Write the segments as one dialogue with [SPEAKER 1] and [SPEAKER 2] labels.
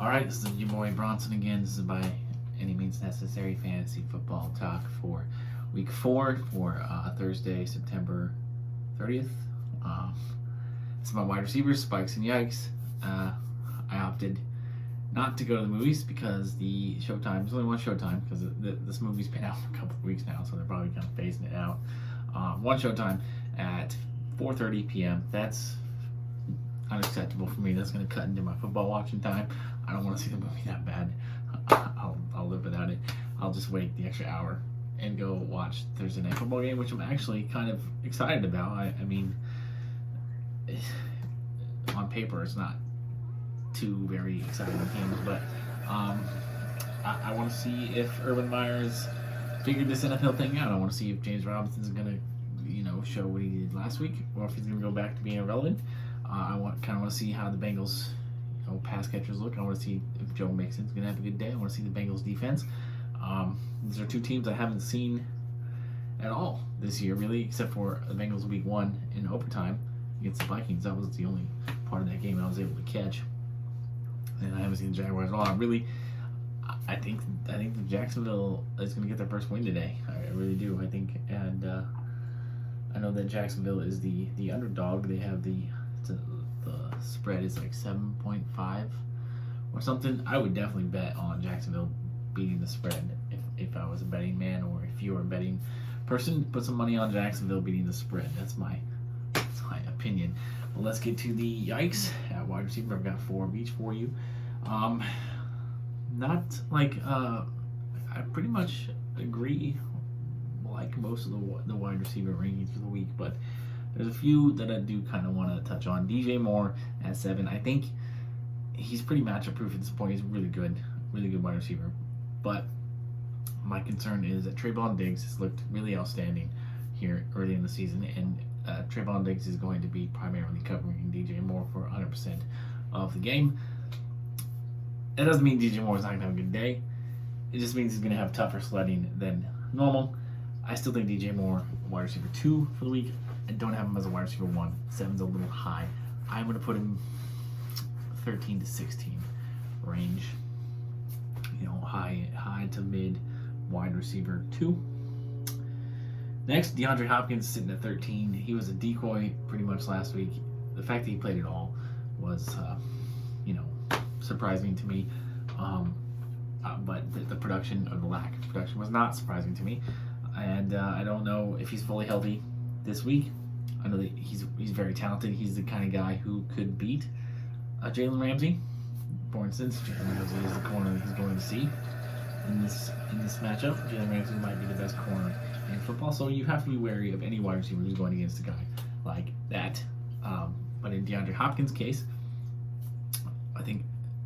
[SPEAKER 1] Alright, this is your boy Bronson again. This is by any means necessary fantasy football talk for week 4 for Thursday, September 30th. It's about wide receivers, spikes and yikes. I opted not to go to the movies because the showtime, there's only one showtime because this movie's been out for a couple of weeks now, so they're probably kind of phasing it out. One showtime at 4:30 p.m. That's unacceptable for me. That's going to cut into my football watching time. I don't want to see the movie that bad. I'll live without it. I'll just wait the extra hour and go watch Thursday Night Football game, which I'm actually kind of excited about. I mean, on paper, it's not two very exciting games, but I want to see if Urban Meyer's figured this NFL thing out. I want to see if James Robinson's going to, show what he did last week, or if he's going to go back to being irrelevant. I want to see how the Bengals, pass catchers look. I want to see if Joe Mixon's going to have a good day. I want to see the Bengals defense. These are two teams I haven't seen at all this year, really, except for the Bengals week 1 in overtime against the Vikings. That was the only part of that game I was able to catch. And I haven't seen the Jaguars at all. I think the Jacksonville is going to get their first win today. I really do. I think, and I know that Jacksonville is the underdog. They have the spread is like 7.5 or something. I would definitely bet on Jacksonville beating the spread if I was a betting man, or if you were a betting person, put some money on Jacksonville beating the spread. That's my opinion. Well, let's get to the yikes at wide receiver. I've got 4 of each for you. Not like I pretty much agree like most of the wide receiver rankings for the week, but there's a few that I do kind of want to touch on. DJ Moore at 7. I think he's pretty matchup proof at this point. He's really good wide receiver. But my concern is that Trayvon Diggs has looked really outstanding here early in the season, and Trayvon Diggs is going to be primarily covering DJ Moore for 100% of the game. That doesn't mean DJ Moore is not going to have a good day. It just means he's going to have tougher sledding than normal. I still think DJ Moore, wide receiver 2 for the week. I don't have him as a wide receiver 1. 7's a little high. I'm going to put him 13 to 16 range. High to mid wide receiver 2. Next, DeAndre Hopkins sitting at 13. He was a decoy pretty much last week. The fact that he played it all was, surprising to me. But the production, or the lack of production, was not surprising to me. And I don't know if he's fully healthy this week. I know that he's very talented. He's the kind of guy who could beat Jalen Ramsey. For instance, Jalen Ramsey is the corner he's going to see in this matchup. Jalen Ramsey might be the best corner in football, so you have to be wary of any wide receiver who's going against a guy like that. But in DeAndre Hopkins' case, I think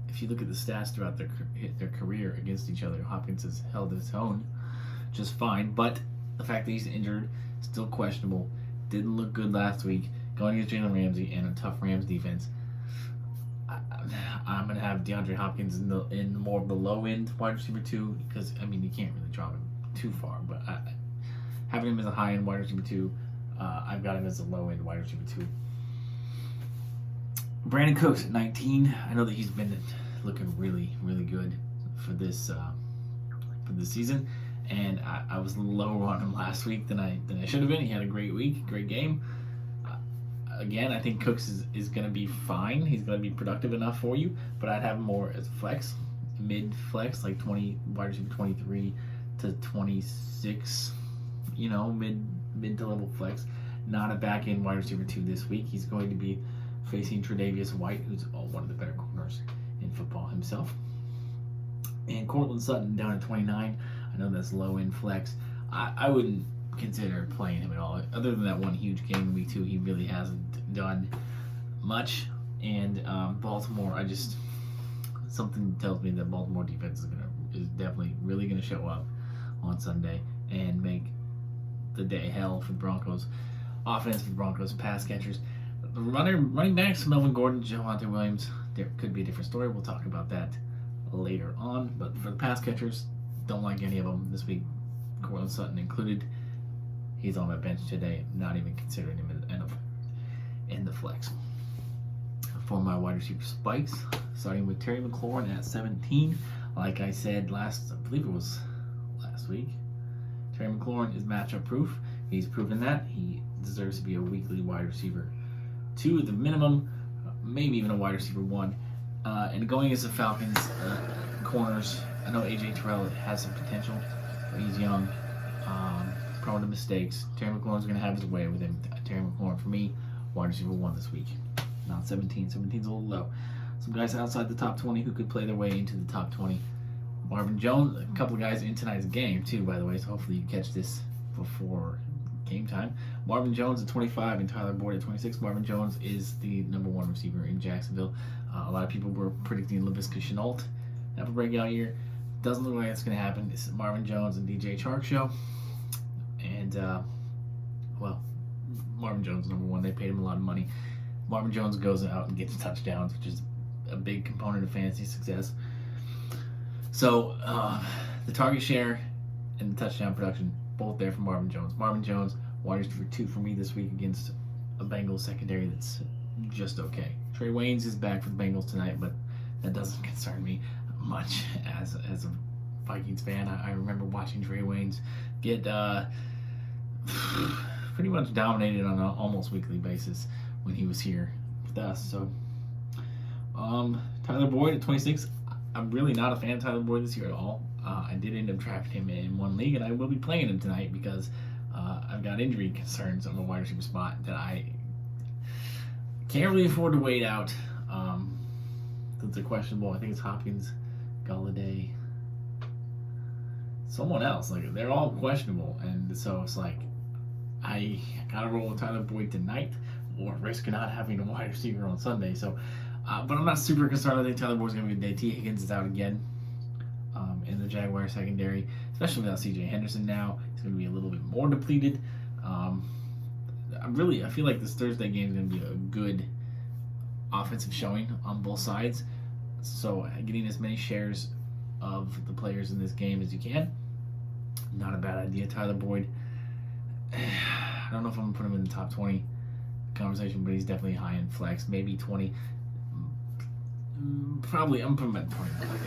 [SPEAKER 1] if you look at the stats throughout their career against each other, Hopkins has held his own just fine, but the fact that he's injured, still questionable, didn't look good last week, going against Jalen Ramsey and a tough Rams defense. I'm going to have DeAndre Hopkins in more of the low-end wide receiver 2, because, you can't really drop him too far, but having him as a high-end wide receiver 2, I've got him as a low-end wide receiver 2. Brandon Cooks at 19. I know that he's been looking really, really good for this season, and I was a little lower on him last week than I should have been. He had a great week, great game. Again, I think Cooks is going to be fine. He's going to be productive enough for you, but I'd have him more as flex, mid flex, like 20 wide receiver 23 to 26. Mid to level flex. Not a back end wide receiver 2 this week. He's going to be facing Tre'Davious White, who's one of the better corners in football himself. And Cortland Sutton down at 29. I know that's low end flex. I wouldn't consider playing him at all. Other than that one huge game in week 2, he really hasn't done much. And Baltimore, something tells me that Baltimore defense is definitely really gonna show up on Sunday and make the day hell for the Broncos. Offense for the Broncos, pass catchers. The running backs, Melvin Gordon, Javonte Williams, there could be a different story. We'll talk about that later on. But for the pass catchers, don't like any of them this week, Cortland Sutton included. He's on my bench today, not even considering him in the flex. For my wide receiver spikes, starting with Terry McLaurin at 17. Like I said I believe it was last week, Terry McLaurin is matchup proof. He's proven that. He deserves to be a weekly wide receiver 2 at the minimum, maybe even a wide receiver 1. And going against the Falcons corners, I know A.J. Terrell has some potential, but he's young, prone to mistakes. Terry McLaurin's going to have his way with him. Terry McLaurin, for me, wide receiver 1 this week. Not 17. 17's a little low. Some guys outside the top 20 who could play their way into the top 20. Marvin Jones, a couple of guys in tonight's game, too, by the way, so hopefully you catch this before game time. Marvin Jones at 25 and Tyler Boyd at 26. Marvin Jones is the number 1 receiver in Jacksonville. A lot of people were predicting Laviska Shenault to have a breakout year. Doesn't look like that's going to happen. It's Marvin Jones and DJ Chark show. And, Marvin Jones number 1. They paid him a lot of money. Marvin Jones goes out and gets touchdowns, which is a big component of fantasy success. So, the target share and the touchdown production, both there for Marvin Jones. Marvin Jones, wide receiver 2 for me this week against a Bengals secondary that's just okay. Trey Waynes is back for the Bengals tonight, but that doesn't concern me much as a Vikings fan. I remember watching Trey Waynes get pretty much dominated on an almost weekly basis when he was here with us. So, Tyler Boyd at 26. I'm really not a fan of Tyler Boyd this year at all. I did end up drafting him in one league, and I will be playing him tonight because I've got injury concerns on my wide receiver spot that I can't really afford to wait out. Since they're questionable. I think it's Hopkins, Galladay, someone else. Like, they're all questionable, and so it's like I gotta roll with Tyler Boyd tonight or risk not having a wide receiver on Sunday. So, but I'm not super concerned. I think Tyler Boyd's gonna be a day. T. Higgins is out again in the Jaguar secondary, especially without C.J. Henderson now. He's gonna be a little bit more depleted. I feel like this Thursday game is gonna be a good offensive showing on both sides. So getting as many shares of the players in this game as you can, not a bad idea. Tyler Boyd, I don't know if I'm gonna put him in the top 20 conversation, but he's definitely high in flex, maybe 20. Probably I'm putting him at 20. I think.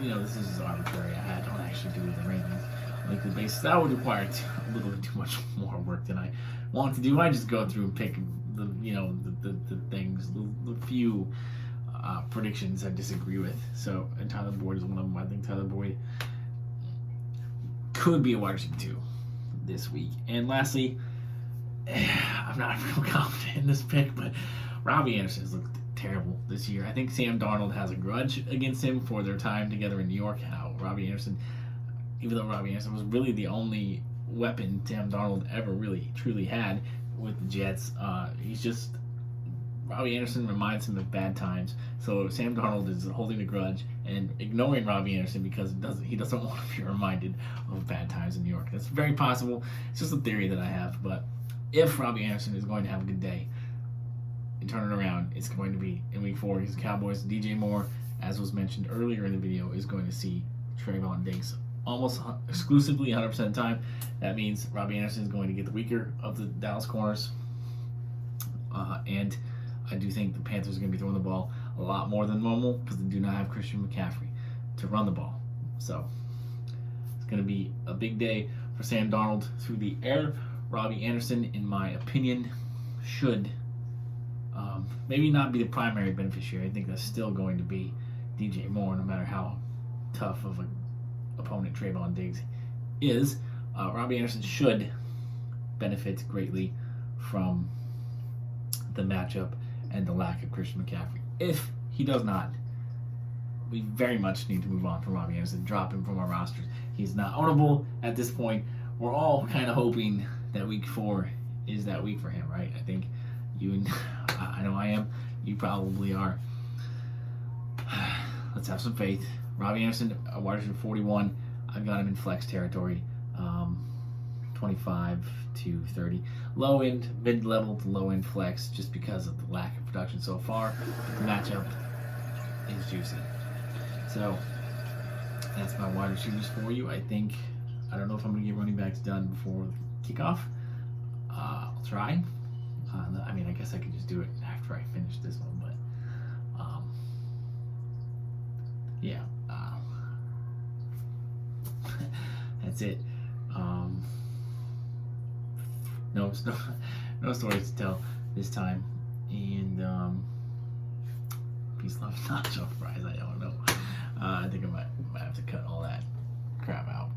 [SPEAKER 1] This is just arbitrary. I don't actually do the rankings on a weekly basis. That would require a little bit too much more work than I want to do. I just go through and pick the things, the few predictions I disagree with. So, and Tyler Boyd is one of them. I think Tyler Boyd could be a wide receiver 2 this week. And lastly, I'm not real confident in this pick, but Robbie Anderson has looked terrible this year. I think Sam Darnold has a grudge against him for their time together in New York. How Robbie Anderson, even though Robbie Anderson was really the only weapon Sam Darnold ever really truly had with the Jets, Robbie Anderson reminds him of bad times. So Sam Darnold is holding a grudge and ignoring Robbie Anderson because he doesn't want to be reminded of bad times in New York. That's very possible. It's just a theory that I have. But if Robbie Anderson is going to have a good day and turn it around, it's going to be in week 4 against the Cowboys. DJ Moore, as was mentioned earlier in the video, is going to see Trayvon Diggs almost exclusively 100% of the time. That means Robbie Anderson is going to get the weaker of the Dallas corners. And I do think the Panthers are going to be throwing the ball a lot more than normal because they do not have Christian McCaffrey to run the ball. So it's going to be a big day for Sam Darnold through the air. Robbie Anderson, in my opinion, should maybe not be the primary beneficiary. I think that's still going to be DJ Moore, no matter how tough of an opponent Trayvon Diggs is. Robbie Anderson should benefit greatly from the matchup and the lack of Christian McCaffrey. If he does not, we very much need to move on from Robbie Anderson, drop him from our rosters. He's not ownable at this point. We're all kind of hoping that week 4 is that week for him, right? I think you and I know I am. You probably are. Let's have some faith. Robbie Anderson, wide receiver 41. I've got him in flex territory, 25 to 30. Low end, mid-level to low end flex, just because of the lack of production so far. The matchup is juicy. So that's my wide receivers for you. I don't know if I'm going to get running backs done before kickoff. I'll try. I guess I could just do it after I finish this one, but yeah, that's it. Um, no, no stories to tell this time, and peace, love, nacho fries. I don't know. I think I might have to cut all that crap out.